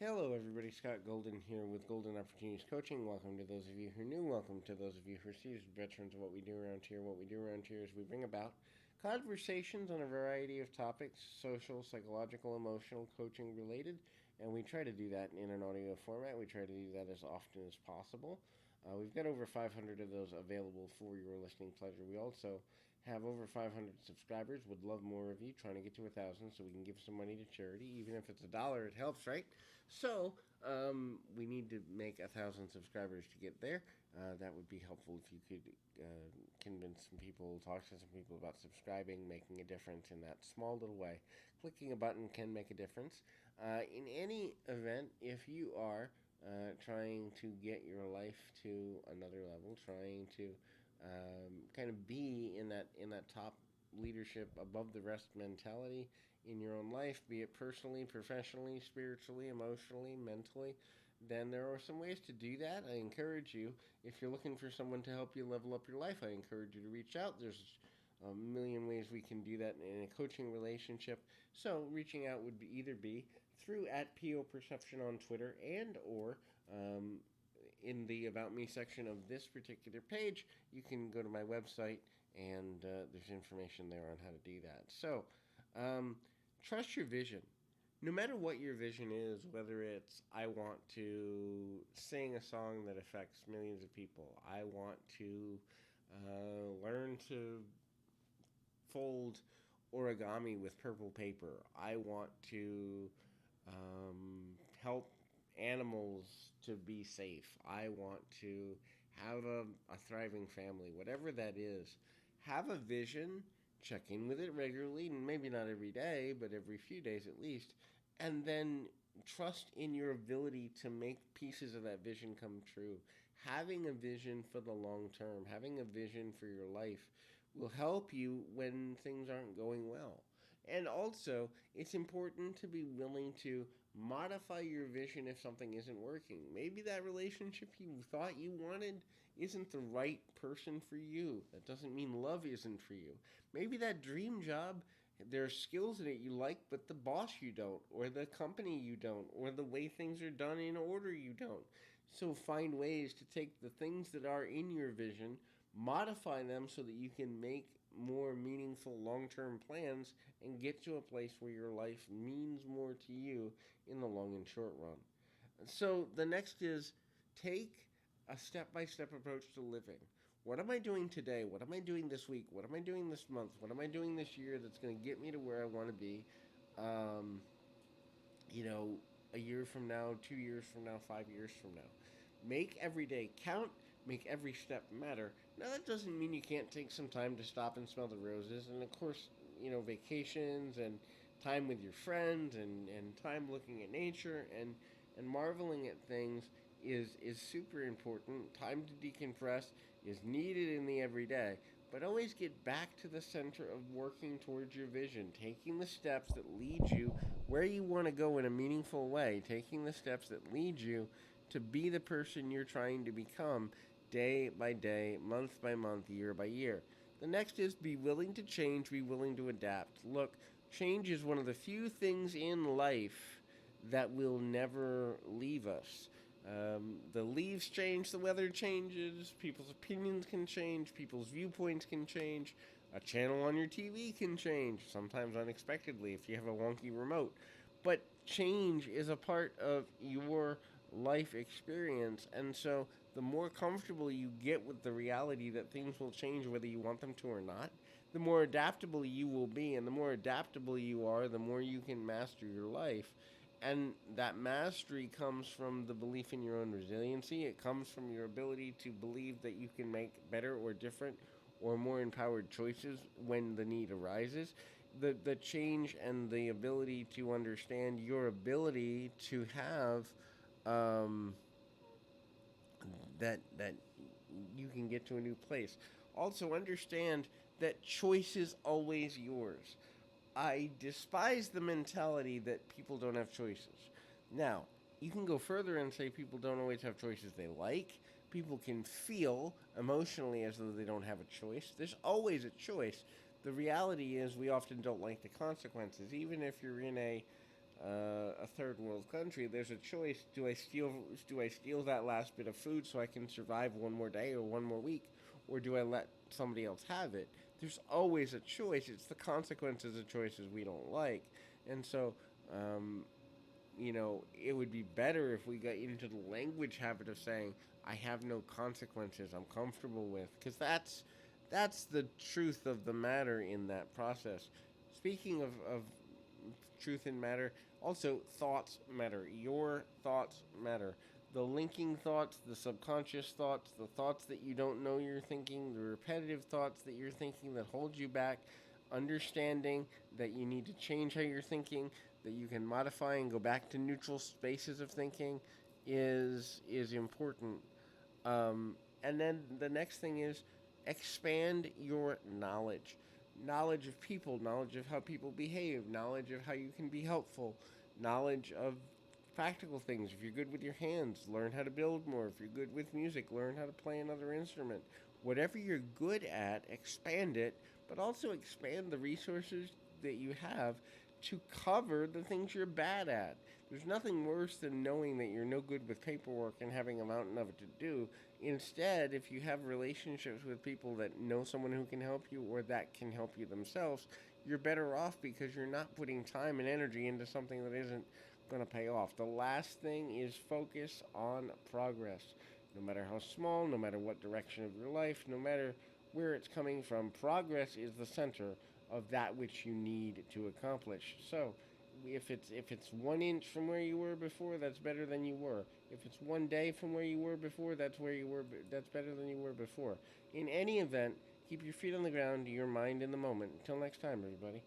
Hello, everybody. Scott Golden here with Golden Opportunities Coaching. Welcome to those of you who are new. Welcome to those of you who are seasoned veterans of what we do around here. What we do around here is we bring about conversations on a variety of topics, social, psychological, emotional, coaching related, and we try to do that in an audio format. We try to do that as often as possible. We've got over 500 of those available for your listening pleasure. We also have over 500 subscribers. Would love more of you. Trying to get to 1,000 so we can give some money to charity. Even if it's $1, it helps, right? So we need to make 1,000 subscribers to get there. That would be helpful if you could convince some people, talk to some people about subscribing, making a difference in that small little way. Clicking a button can make a difference. In any event, if you are trying to get your life to another level, trying to kind of be in that top leadership above the rest mentality in your own life, be it personally, professionally, spiritually, emotionally, mentally, then there are some ways to do that. I encourage you, if you're looking for someone to help you level up your life, I encourage you to reach out. There's a million ways we can do that in a coaching relationship. So reaching out would either be through at PO Perception on Twitter and or in the About Me section of this particular page, you can go to my website and there's information there on how to do that. So trust your vision. No matter what your vision is, whether it's I want to sing a song that affects millions of people, I want to learn to fold origami with purple paper. I want to help animals to be safe. I want to have a thriving family. Whatever that is, have a vision, check in with it regularly, maybe not every day, but every few days at least, and then trust in your ability to make pieces of that vision come true. Having a vision for the long term, having a vision for your life will help you when things aren't going well. And also, it's important to be willing to modify your vision if something isn't working. Maybe that relationship you thought you wanted isn't the right person for you. That doesn't mean love isn't for you. Maybe that dream job, there are skills in it you like, but the boss you don't, or the company you don't, or the way things are done in order you don't. So find ways to take the things that are in your vision, modify them so that you can make more meaningful long-term plans and get to a place where your life means more to you in the long and short run. So the next is take a step-by-step approach to living. What am I doing today? What am I doing this week? What am I doing this month? What am I doing this year that's going to get me to where I want to be? Um, you know, a year from now, 2 years from now, 5 years from now. Make every day count, make every step matter. Now, that doesn't mean you can't take some time to stop and smell the roses. And of course, vacations and time with your friends and time looking at nature and marveling at things is super important. Time to decompress is needed in the everyday, but always get back to the center of working towards your vision, taking the steps that lead you where you want to go in a meaningful way, taking the steps that lead you to be the person you're trying to become day by day, month by month, year by year. The next is be willing to change, be willing to adapt. Look, change is one of the few things in life that will never leave us. The leaves change, the weather changes, people's opinions can change, people's viewpoints can change, a channel on your TV can change, sometimes unexpectedly if you have a wonky remote. But change is a part of your life experience, and so the more comfortable you get with the reality that things will change whether you want them to or not, the more adaptable you will be, and the more adaptable you are, the more you can master your life. And that mastery comes from the belief in your own resiliency. It comes from your ability to believe that you can make better or different or more empowered choices when the need arises. The change and the ability to understand your ability to have um, that you can get to a new place. Also understand that choice is always yours. I despise the mentality that people don't have choices. Now, you can go further and say people don't always have choices they like. People can feel emotionally as though they don't have a choice. There's always a choice. The reality is we often don't like the consequences. Even if you're in a a third world country, there's a choice. Do I steal that last bit of food so I can survive one more day or one more week, or do I let somebody else have it? There's always a choice. It's the consequences of choices we don't like. And so, um, it would be better if we got into the language habit of saying, I have no consequences, I'm comfortable with, because that's the truth of the matter in that process. Speaking of truth and matter, also thoughts matter. Your thoughts matter. The linking thoughts, the subconscious thoughts, the thoughts that you don't know you're thinking, the repetitive thoughts that you're thinking that hold you back, understanding that you need to change how you're thinking, that you can modify and go back to neutral spaces of thinking is important. And then the next thing is expand your knowledge of people, knowledge of how people behave, knowledge of how you can be helpful, knowledge of practical things. If you're good with your hands, learn how to build more. If you're good with music, learn how to play another instrument. Whatever you're good at, expand it, but also expand the resources that you have to cover the things you're bad at. There's nothing worse than knowing that you're no good with paperwork and having a mountain of it to do. Instead, if you have relationships with people that know someone who can help you or that can help you themselves, you're better off because you're not putting time and energy into something that isn't going to pay off. The last thing is focus on progress. No matter how small, no matter what direction of your life, no matter where it's coming from, progress is the center of that which you need to accomplish. So, if it's 1 inch from where you were before, that's better than you were. If it's one day from where you were before, that's where you were. That's better than you were before. In any event, keep your feet on the ground, your mind in the moment. Until next time, everybody.